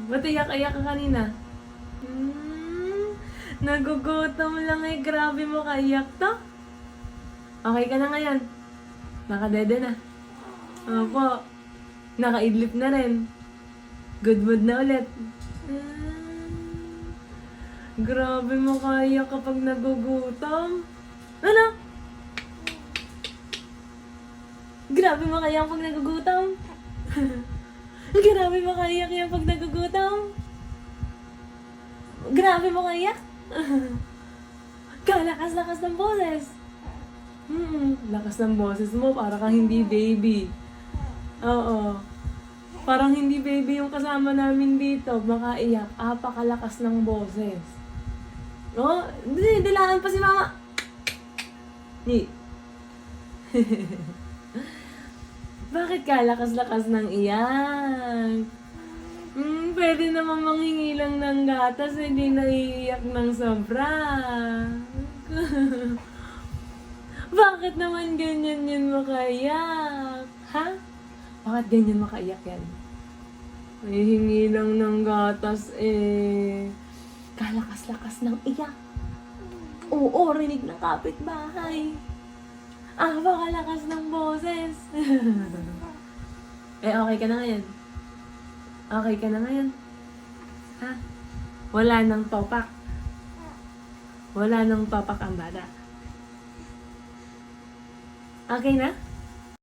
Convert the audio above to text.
Ba't iyak-iyak ka kanina? Nagugutom lang eh. Grabe mo kaiyak to. Okay ka na ngayon? Nakadede na. Opo. Nakaidlip na rin. Good mood na ulit. Grabe mo kaiyak kapag nagugutom. Ano? Grabe mo kaiyak pag nagugutom? Grabe mo kaiyak yan pag nagugutom? Grabe mo kaiyak? Kalakas-lakas ng boses. Lakas ng boses mo, para kang hindi baby. Oo. Parang hindi baby yung kasama namin dito. Makaiyak, apakalakas ng boses. Oh, dilaan pa si mama. Ni. Bakit ka lakas-lakas ng iyak? Pwede naman manghingi lang ng gatas, hindi naiiyak ng sobra. Bakit naman ganyan yun makaiyak? Ha? Bakit ganyan makaiyak yan? Hihingi lang ng gatas eh. Kalakas-lakas ng iyak. Oo, rinig ng kapitbahay. Bakalakas ng boses. Okay ka na ngayon? Okay ka na ngayon? Ha? Wala nang topak. Wala nang topak ang bata. Okay na?